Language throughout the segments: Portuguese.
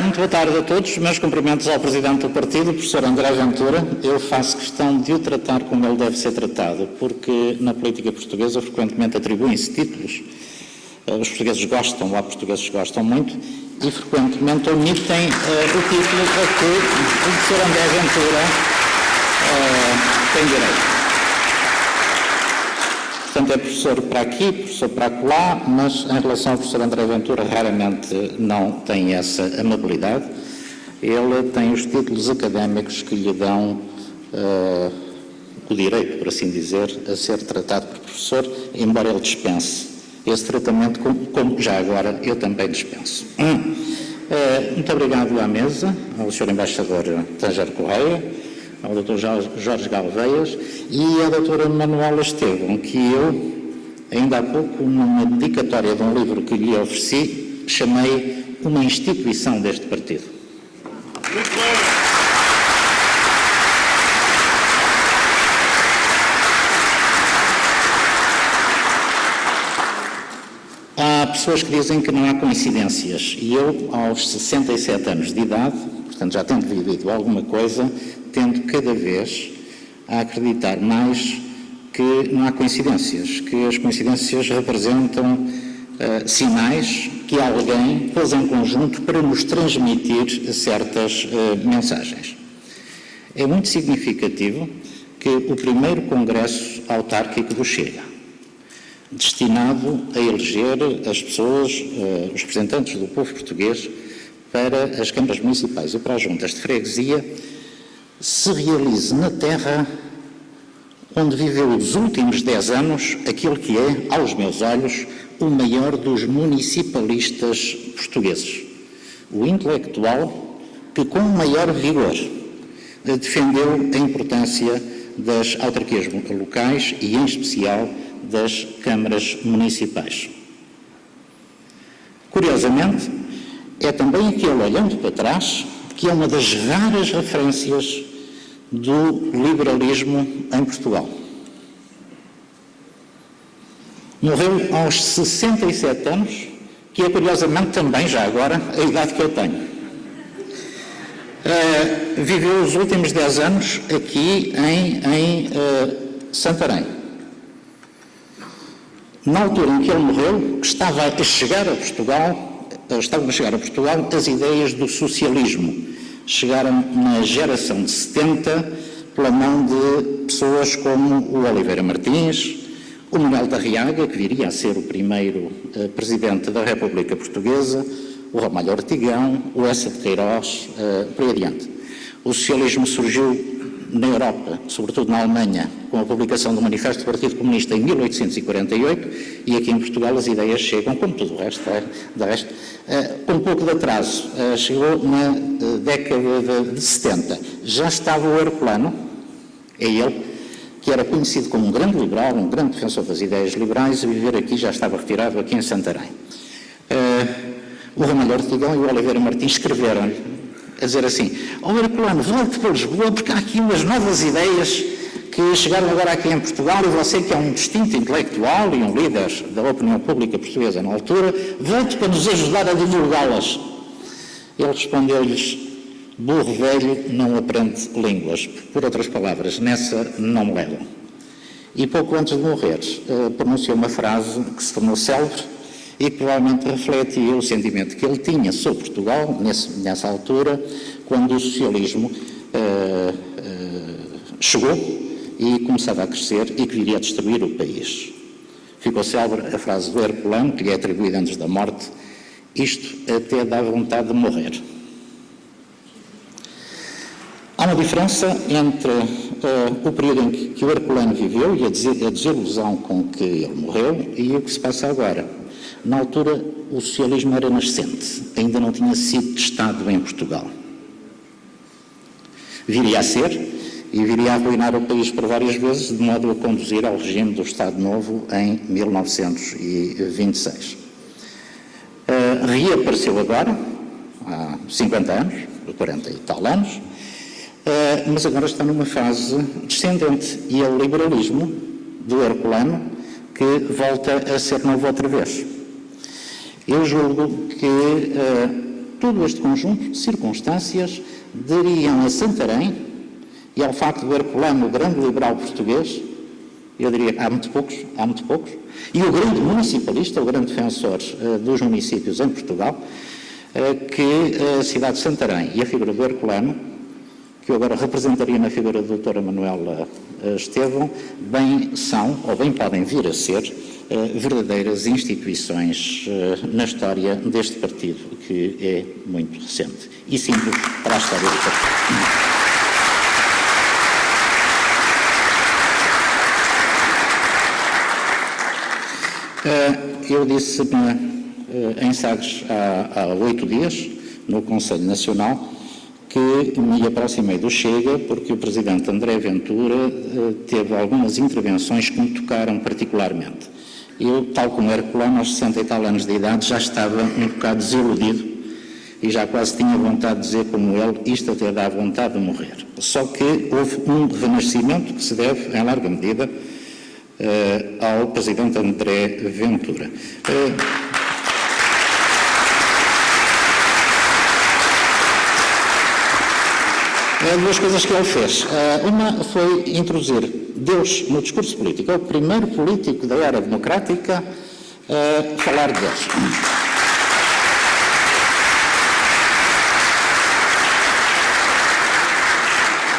Muito boa tarde a todos. Meus cumprimentos ao Presidente do Partido, o professor André Ventura. Eu faço questão de o tratar como ele deve ser tratado, porque na política portuguesa frequentemente atribuem-se títulos. Os portugueses gostam, há portugueses que gostam muito, e frequentemente omitem o título a que o professor André Ventura tem direito. Portanto, é professor para aqui, professor para acolá, mas em relação ao professor André Ventura raramente não tem essa amabilidade. Ele tem os títulos académicos que lhe dão o direito, por assim dizer, a ser tratado por professor, embora ele dispense esse tratamento, como já agora eu também dispenso. Muito obrigado à mesa, ao Sr. Embaixador Tângero Correia, ao Dr. Jorge Galveias e à Dra. Manuela Estevam, que eu, ainda há pouco, numa dedicatória de um livro que lhe ofereci, chamei uma instituição deste partido. Muito bem. Há pessoas que dizem que não há coincidências, e eu, aos 67 anos de idade, portanto já tendo vivido alguma coisa, tendo cada vez a acreditar mais que não há coincidências, que as coincidências representam sinais que alguém pôs em conjunto para nos transmitir certas mensagens. É muito significativo que o primeiro congresso autárquico do Chega, destinado a eleger as pessoas, os representantes do povo português, para as câmaras municipais e para as juntas de freguesia, se realize na terra onde viveu os últimos 10 anos aquilo que é, aos meus olhos, o maior dos municipalistas portugueses. O intelectual que, com maior vigor, defendeu a importância das autarquias locais e, em especial, das câmaras municipais. Curiosamente, é também aquele, olhando para trás, que é uma das raras referências do liberalismo em Portugal. Morreu aos 67 anos, que é curiosamente também, já agora, a idade que eu tenho. Viveu os últimos 10 anos aqui em Santarém. Na altura em que ele morreu, estavam a chegar a Portugal as ideias do socialismo. Chegaram na geração de 70 pela mão de pessoas como o Oliveira Martins, o Manuel da Riaga, que viria a ser o primeiro presidente da República Portuguesa, o Ramalho Ortigão, o Essa de Queiroz, por aí adiante. O socialismo surgiu na Europa, sobretudo na Alemanha, com a publicação do Manifesto do Partido Comunista em 1848, e aqui em Portugal as ideias chegam, como tudo o resto, com um pouco de atraso. Chegou na década de 70. Já estava o Herculano, é ele, que era conhecido como um grande liberal, um grande defensor das ideias liberais, a viver aqui, já estava retirado aqui em Santarém. O Ramalho Ortigão e o Oliveira Martins escreveram-lhe a dizer assim: Herculano, volte para Lisboa porque há aqui umas novas ideias que chegaram agora aqui em Portugal e você, que é um distinto intelectual e um líder da opinião pública portuguesa na altura, volte para nos ajudar a divulgá-las. Ele respondeu-lhes: burro velho não aprende línguas. Por outras palavras, nessa não me levam. E pouco antes de morrer, pronunciou uma frase que se tornou célebre e que provavelmente refletia o sentimento que ele tinha sobre Portugal, nessa altura, quando o socialismo chegou e começava a crescer e que viria a destruir o país. Ficou célebre a frase do Herculano, que lhe é atribuída antes da morte: isto até dá vontade de morrer. Há uma diferença entre o período em que o Herculano viveu e a desilusão com que ele morreu e o que se passa agora. Na altura, o socialismo era nascente, ainda não tinha sido testado em Portugal. Viria a ser e viria a arruinar o país por várias vezes, de modo a conduzir ao regime do Estado Novo em 1926. Reapareceu agora, há 50 anos, 40 e tal anos, mas agora está numa fase descendente, e é o liberalismo do Herculano que volta a ser novo outra vez. Eu julgo que todo este conjunto de circunstâncias dariam a Santarém e ao facto do Herculano, o grande liberal português, eu diria que há muito poucos, e o grande municipalista, o grande defensor dos municípios em Portugal, que a cidade de Santarém e a figura do Herculano, que eu agora representaria na figura da doutora Manuela Estevão, bem são, ou bem podem vir a ser, verdadeiras instituições na história deste partido, que é muito recente, e simples para a história do partido. Eu disse em Sagres há 8 dias, no Conselho Nacional, que me aproximei do Chega porque o Presidente André Ventura teve algumas intervenções que me tocaram particularmente. Eu, tal como Herculano, aos 60 e tal anos de idade, já estava um bocado desiludido e já quase tinha vontade de dizer como ele, isto até dá vontade de morrer. Só que houve um renascimento que se deve, em larga medida, ao Presidente André Ventura. Duas coisas que ele fez. Uma foi introduzir Deus no discurso político. É o primeiro político da era democrática a falar de Deus.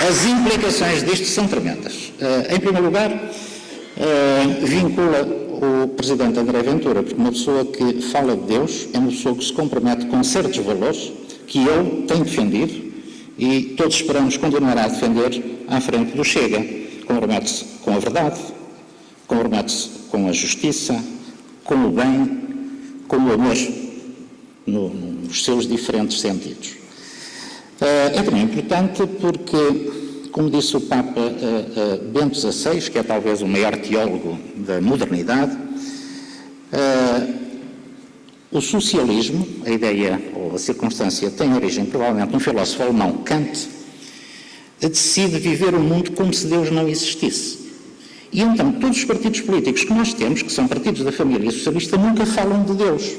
As implicações disto são tremendas. Em primeiro lugar, vincula o Presidente André Ventura, porque uma pessoa que fala de Deus é uma pessoa que se compromete com certos valores que ele tem defendido e todos esperamos continuar a defender à frente do Chega. Compromete-se com a verdade, compromete-se com a justiça, com o bem, com o amor, nos seus diferentes sentidos. É também importante porque, como disse o Papa Bento XVI, que é talvez o maior teólogo da modernidade, o socialismo, a ideia ou a circunstância tem origem provavelmente num filósofo alemão, Kant, decide viver o mundo como se Deus não existisse. E então todos os partidos políticos que nós temos, que são partidos da família socialista, nunca falam de Deus.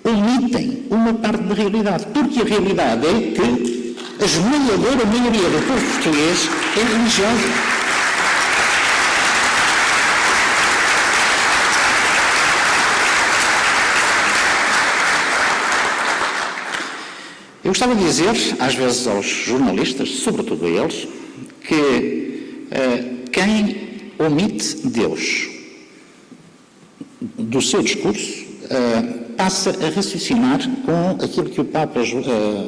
Omitem uma parte da realidade, porque a realidade é que a esmagadora maioria do povo português é religiosa. Eu gostava de dizer, às vezes aos jornalistas, sobretudo a eles, que quem omite Deus do seu discurso passa a raciocinar com aquilo que o Papa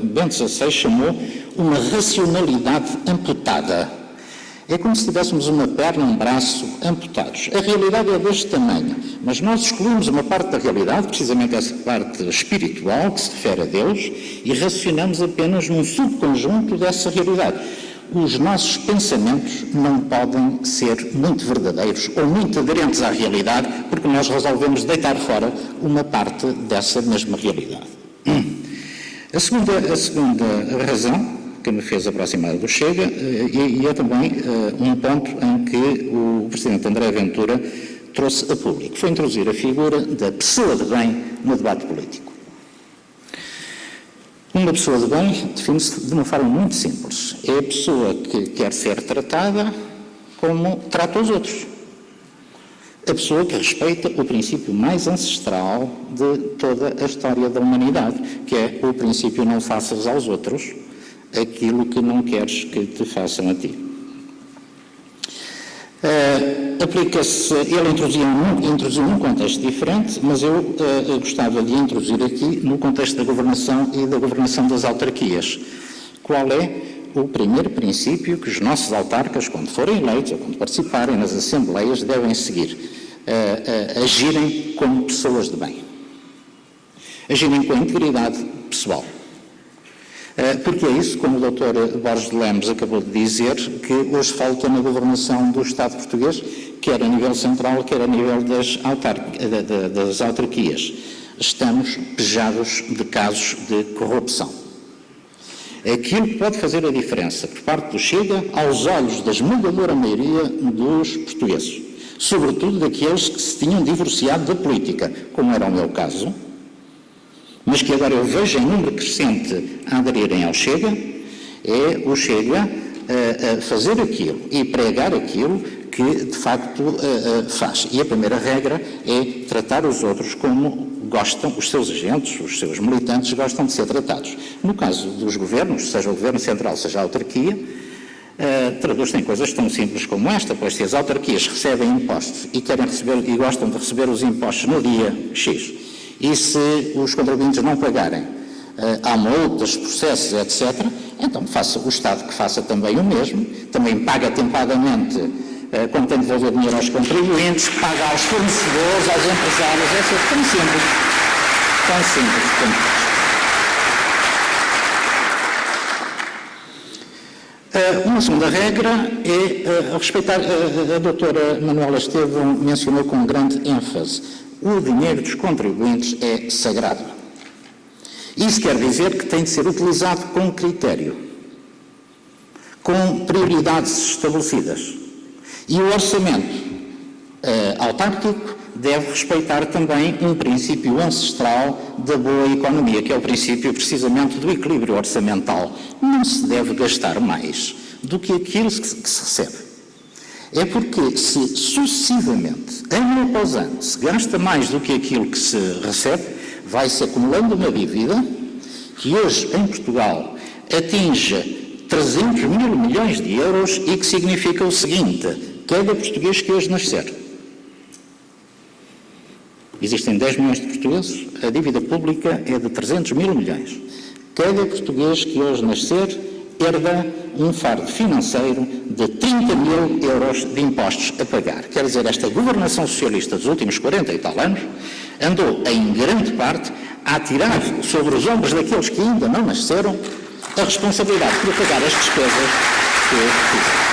Bento XVI chamou uma racionalidade amputada. É como se tivéssemos uma perna e um braço amputados. A realidade é deste tamanho, mas nós excluímos uma parte da realidade, precisamente essa parte espiritual, que se refere a Deus, e raciocinamos apenas num subconjunto dessa realidade. Os nossos pensamentos não podem ser muito verdadeiros ou muito aderentes à realidade, porque nós resolvemos deitar fora uma parte dessa mesma realidade. A segunda razão que me fez aproximar do Chega, e é também um ponto em que o Presidente André Ventura trouxe a público, foi introduzir a figura da pessoa de bem no debate político. Uma pessoa de bem define-se de uma forma muito simples. É a pessoa que quer ser tratada como trata os outros. A pessoa que respeita o princípio mais ancestral de toda a história da humanidade, que é o princípio não faças aos outros aquilo que não queres que te façam a ti. Aplica-se, ele introduziu num contexto diferente, mas eu gostava de introduzir aqui no contexto da governação e da governação das autarquias. Qual é o primeiro princípio que os nossos autarcas, quando forem eleitos ou quando participarem nas assembleias, devem seguir? Agirem como pessoas de bem. Agirem com a integridade pessoal. Porque é isso, como o Dr. Borges de Lemos acabou de dizer, que hoje falta na governação do Estado português, quer a nível central, quer a nível das autarquias. Estamos pejados de casos de corrupção. Aquilo que pode fazer a diferença por parte do Chega aos olhos da esmagadora maioria dos portugueses, sobretudo daqueles que se tinham divorciado da política, como era o meu caso, mas que agora eu vejo em número crescente a aderirem ao Chega, é o Chega a fazer aquilo e pregar aquilo que, de facto, faz. E a primeira regra é tratar os outros como gostam, os seus agentes, os seus militantes gostam de ser tratados. No caso dos governos, seja o Governo Central, seja a autarquia, traduz-se em coisas tão simples como esta, pois se as autarquias recebem impostos e querem receber e gostam de receber os impostos no dia X, e se os contribuintes não pagarem, há multas, processos, etc., então faça o Estado que faça também o mesmo, também paga atempadamente quando tem de devolver dinheiro aos contribuintes, paga aos fornecedores, aos empresários, etc. Tão simples como isso. Uma segunda regra é respeitar, a doutora Manuela Estevam mencionou com grande ênfase, o dinheiro dos contribuintes é sagrado. Isso quer dizer que tem de ser utilizado com critério, com prioridades estabelecidas. E o orçamento autárquico deve respeitar também um princípio ancestral da boa economia, que é o princípio precisamente do equilíbrio orçamental. Não se deve gastar mais do que aquilo que se recebe. É porque se sucessivamente, ano após ano, se gasta mais do que aquilo que se recebe, vai-se acumulando uma dívida que hoje em Portugal atinge 300 mil milhões de euros e que significa o seguinte: cada português que hoje nascer, existem 10 milhões de portugueses, a dívida pública é de 300 mil milhões. Cada português que hoje nascer herda um fardo financeiro de 30 mil euros de impostos a pagar. Quer dizer, esta governação socialista dos últimos 40 e tal anos andou, em grande parte, a atirar sobre os ombros daqueles que ainda não nasceram a responsabilidade por pagar as despesas que fizeram.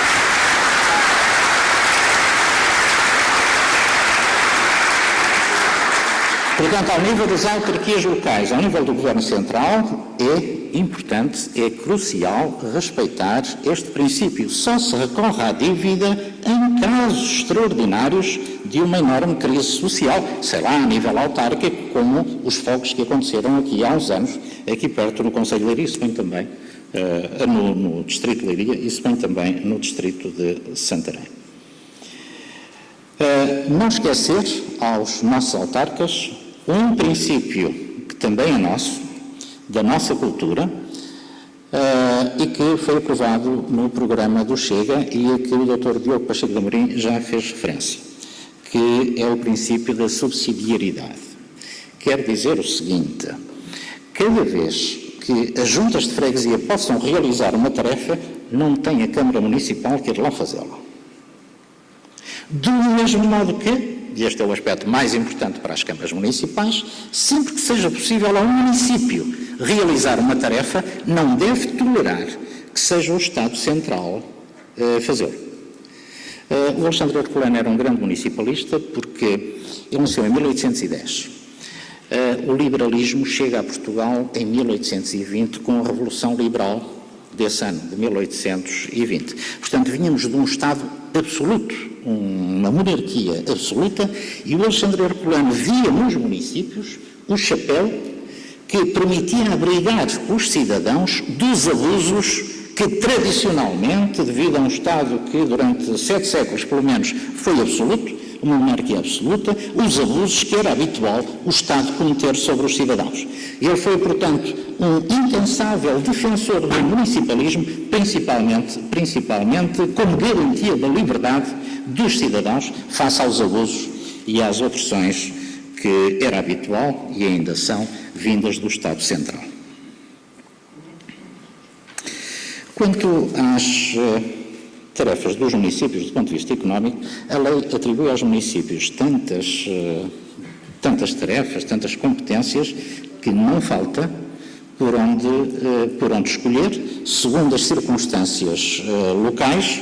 Portanto, ao nível das autarquias locais, ao nível do Governo Central, é importante, é crucial respeitar este princípio. Só se recorre à dívida em casos extraordinários de uma enorme crise social, sei lá, a nível autárquico, como os fogos que aconteceram aqui há uns anos, aqui perto no Conselho de Leiria, isso vem também no Distrito de Leiria, isso vem também no Distrito de Santarém. Não esquecer aos nossos autarcas um princípio que também é nosso, da nossa cultura, e que foi aprovado no programa do Chega e a que o Dr. Diogo Pacheco de Amorim já fez referência, que é o princípio da subsidiariedade. Quer dizer o seguinte: cada vez que as juntas de freguesia possam realizar uma tarefa, não tem a Câmara Municipal que ir lá fazê-la. Do mesmo modo que, e este é o aspecto mais importante para as câmaras municipais, sempre que seja possível ao município realizar uma tarefa, não deve tolerar que seja o Estado Central fazê-lo. O Alexandre Herculano era um grande municipalista porque ele nasceu em 1810. O liberalismo chega a Portugal em 1820 com a Revolução Liberal desse ano, de 1820. Portanto, vínhamos de um Estado absoluto, uma monarquia absoluta, e o Alexandre Herculano via nos municípios o chapéu que permitia abrigar os cidadãos dos abusos que tradicionalmente, devido a um Estado que durante 7 séculos pelo menos foi absoluto, uma monarquia absoluta, os abusos que era habitual o Estado cometer sobre os cidadãos. Ele foi, portanto, um incansável defensor do municipalismo, principalmente como garantia da liberdade dos cidadãos face aos abusos e às opressões que era habitual e ainda são vindas do Estado Central. Quanto às tarefas dos municípios do ponto de vista económico, a lei atribui aos municípios tantas tarefas, tantas competências, que não falta por onde escolher, segundo as circunstâncias locais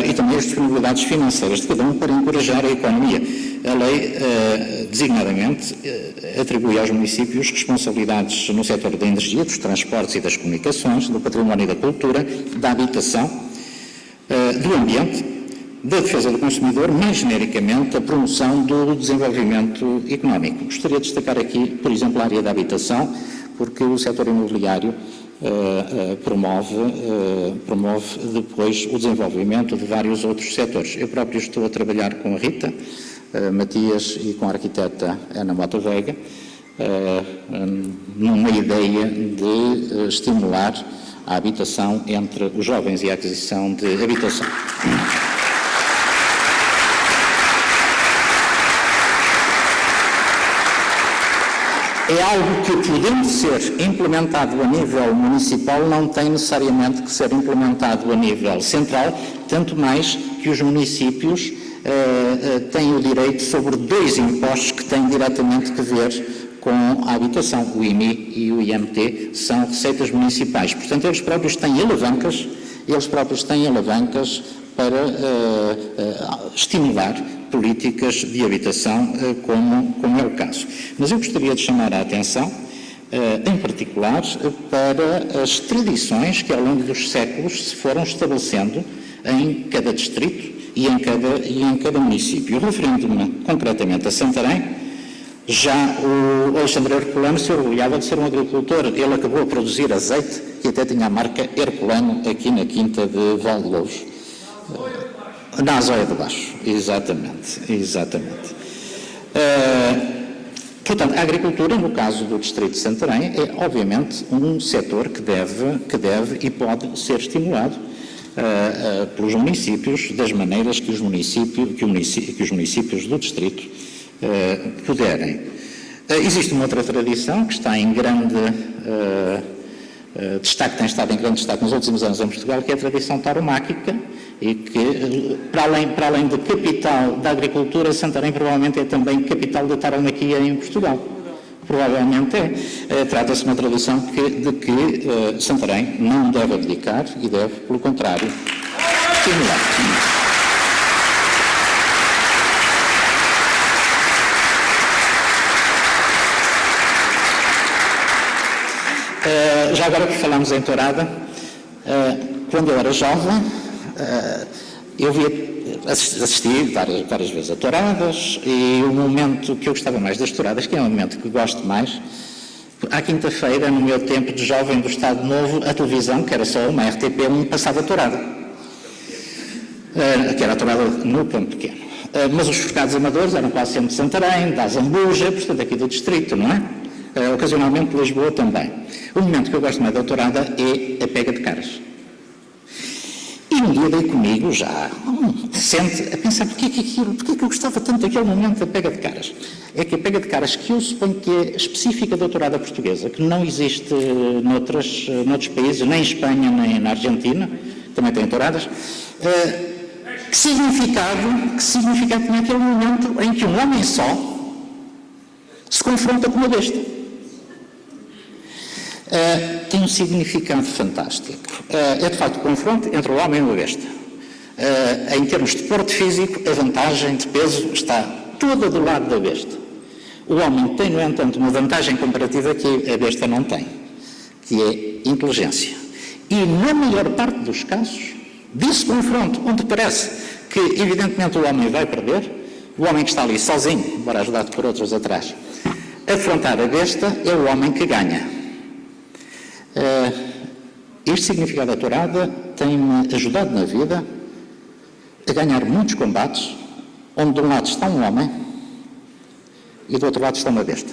e também as disponibilidades financeiras de cada um para encorajar a economia. A lei, designadamente, atribui aos municípios responsabilidades no setor da energia, dos transportes e das comunicações, do património e da cultura, da habitação, do ambiente, da defesa do consumidor, mais genericamente a promoção do desenvolvimento económico. Gostaria de destacar aqui, por exemplo, a área da habitação, porque o setor imobiliário promove depois o desenvolvimento de vários outros setores. Eu próprio estou a trabalhar com a Rita Matias e com a arquiteta Ana Mota Veiga, numa ideia de estimular a habitação entre os jovens e a aquisição de habitação. É algo que, podendo ser implementado a nível municipal, não tem necessariamente que ser implementado a nível central, tanto mais que os municípios têm o direito sobre 2 impostos que têm diretamente que ver com a habitação. O IMI e o IMT são receitas municipais. Portanto, eles próprios têm alavancas para estimular políticas de habitação, como é o caso. Mas eu gostaria de chamar a atenção, em particular, para as tradições que ao longo dos séculos se foram estabelecendo em cada distrito e em cada município. Referindo-me concretamente a Santarém, já o Alexandre Herculano se orgulhava de ser um agricultor. Ele acabou a produzir azeite e até tinha a marca Herculano aqui na Quinta de Valdelouros. Na Azóia de Baixo, exatamente. Portanto, a agricultura, no caso do Distrito de Santarém, é obviamente um setor que deve e pode ser estimulado pelos municípios, das maneiras que os municípios do Distrito puderem. Existe uma outra tradição que está em grande destaque, tem estado em grande destaque nos últimos anos em Portugal, que é a tradição tauromáquica, e que, para além de capital da agricultura, Santarém provavelmente é também capital da tauromaquia em Portugal. Provavelmente é. Trata-se de uma tradição de que Santarém não deve abdicar e deve, pelo contrário, estimular. Já agora que falamos em tourada, quando eu era jovem, eu assisti várias vezes a touradas, e o momento que eu gostava mais das touradas, que é um momento que gosto mais, à quinta-feira, no meu tempo de jovem do Estado Novo, a televisão, que era só uma RTP1, passava a tourada, que era a tourada no Campo Pequeno. Mas os forcados amadores eram quase sempre de Santarém, da Zambuja, portanto aqui do distrito, não é? Ocasionalmente de Lisboa também. O momento que eu gosto mais da tourada é a pega de caras. E um dia dei comigo, já recente, a pensar porquê que eu gostava tanto daquele momento da pega de caras. É que a pega de caras, que eu suponho que é específica da tourada portuguesa, que não existe noutros países, nem em Espanha, nem na Argentina, também tem touradas, que significado tinha aquele momento em que um homem só se confronta com uma besta. Tem um significado fantástico. É de facto o confronto entre o homem e uma besta. Em termos de porte físico, a vantagem de peso está toda do lado da besta. O homem tem, no entanto, uma vantagem comparativa que a besta não tem, que é inteligência. E na maior parte dos casos, desse confronto, onde parece que evidentemente o homem vai perder, o homem que está ali sozinho, embora ajudado por outros atrás, afrontar a besta, é o homem que ganha. Este significado da tourada tem-me ajudado na vida a ganhar muitos combates, onde de um lado está um homem e do outro lado está uma besta.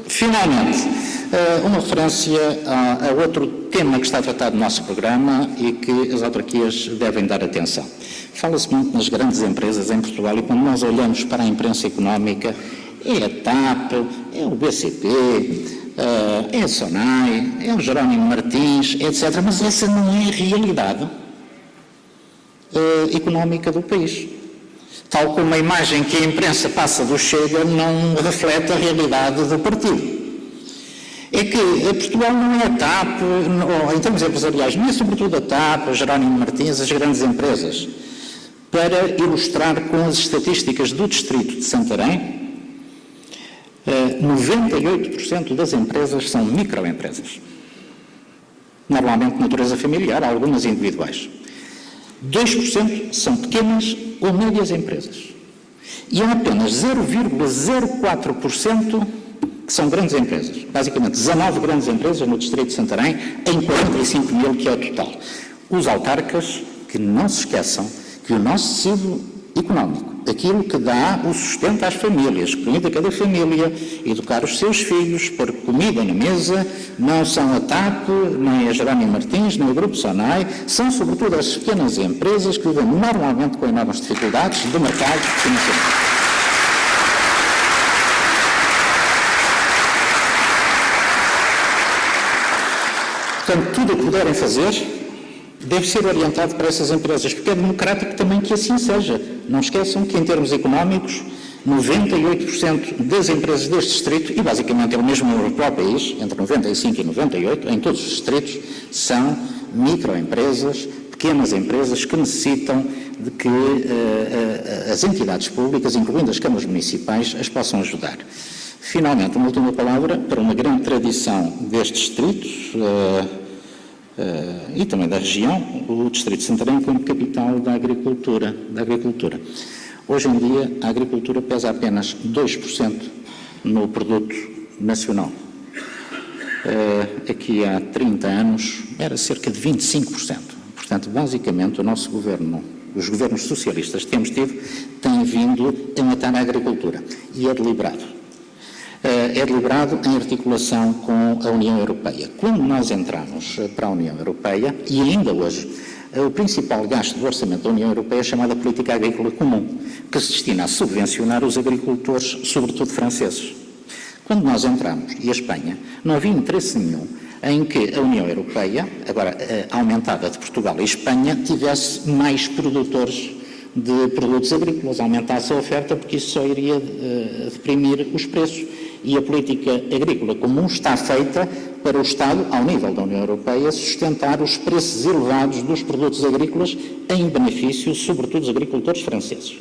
Finalmente, uma referência a outro tema que está tratado no nosso programa e que as autarquias devem dar atenção. Fala-se muito nas grandes empresas em Portugal, e quando nós olhamos para a imprensa económica, é a TAP, é o BCP, é a SONAI, é o Jerónimo Martins, etc. Mas essa não é a realidade económica do país. Tal como a imagem que a imprensa passa do Chega não reflete a realidade do partido. É que Portugal não é a TAP, em termos empresariais, não é sobretudo a TAP, o Jerónimo Martins, as grandes empresas. Para ilustrar com as estatísticas do distrito de Santarém, 98% das empresas são microempresas. Normalmente de natureza familiar, algumas individuais. 2% são pequenas ou médias empresas. E há apenas 0,04% que são grandes empresas. Basicamente, 19 grandes empresas no distrito de Santarém, em 45 mil, que é o total. Os autarcas, que não se esqueçam que o nosso tecido económico, aquilo que dá o sustento às famílias, que permite a cada família educar os seus filhos, pôr comida na mesa, não são a TAP, nem a Jerónimo Martins, nem o Grupo Sonai, são sobretudo as pequenas empresas que vivem normalmente com enormes dificuldades do mercado financeiro. Portanto, tudo o que puderem fazer deve ser orientado para essas empresas, porque é democrático também que assim seja. Não esqueçam que, em termos económicos, 98% das empresas deste distrito, e basicamente é o mesmo número para o país, entre 95% e 98%, em todos os distritos, são microempresas, pequenas empresas que necessitam de que as entidades públicas, incluindo as câmaras municipais, as possam ajudar. Finalmente, uma última palavra para uma grande tradição deste distrito, e também da região, o distrito de Santarém como capital da agricultura. Hoje em dia, a agricultura pesa apenas 2% no produto nacional. Aqui há 30 anos era cerca de 25%. Portanto, basicamente, o nosso governo, os governos socialistas que temos tido, têm vindo a matar a agricultura. E é deliberado. É deliberado em articulação com a União Europeia. Quando nós entramos para a União Europeia, e ainda hoje, o principal gasto do orçamento da União Europeia é chamada Política Agrícola Comum, que se destina a subvencionar os agricultores, sobretudo franceses. Quando nós entramos, e a Espanha, não havia interesse nenhum em que a União Europeia, agora aumentada de Portugal e Espanha, tivesse mais produtores de produtos agrícolas, aumentasse a oferta, porque isso só iria deprimir os preços. E a política agrícola comum está feita para o Estado, ao nível da União Europeia, sustentar os preços elevados dos produtos agrícolas em benefício, sobretudo, dos agricultores franceses.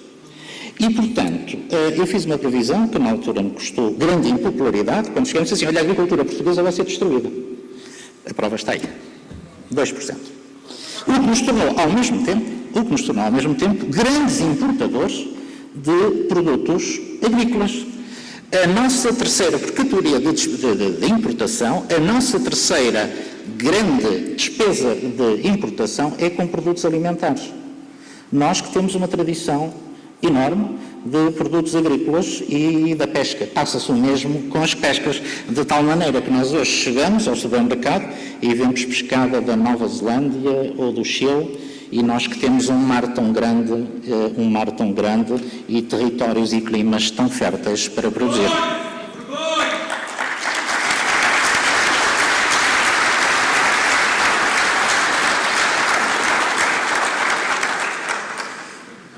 E, portanto, eu fiz uma previsão que na altura me custou grande impopularidade, quando chegamos assim, olha, a agricultura portuguesa vai ser destruída. A prova está aí. 2%. O que nos tornou, ao mesmo tempo, grandes importadores de produtos agrícolas. A nossa terceira, por categoria de importação, a nossa terceira grande despesa de importação é com produtos alimentares. Nós que temos uma tradição enorme de produtos agrícolas e da pesca. Passa-se o mesmo com as pescas, de tal maneira que nós hoje chegamos ao supermercado e vemos pescada da Nova Zelândia ou do Chile, e nós que temos um mar tão grande e territórios e climas tão férteis para produzir.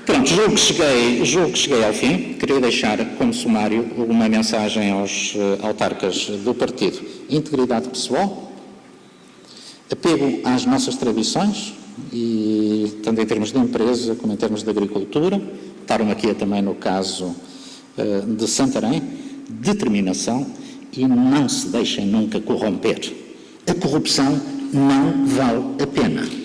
Pronto, julgo que cheguei ao fim. Queria deixar como sumário uma mensagem aos autarcas do partido. Integridade pessoal, apego às nossas tradições, e tanto em termos de empresa como em termos de agricultura, taromaquia também no caso de Santarém, determinação e não se deixem nunca corromper. A corrupção não vale a pena.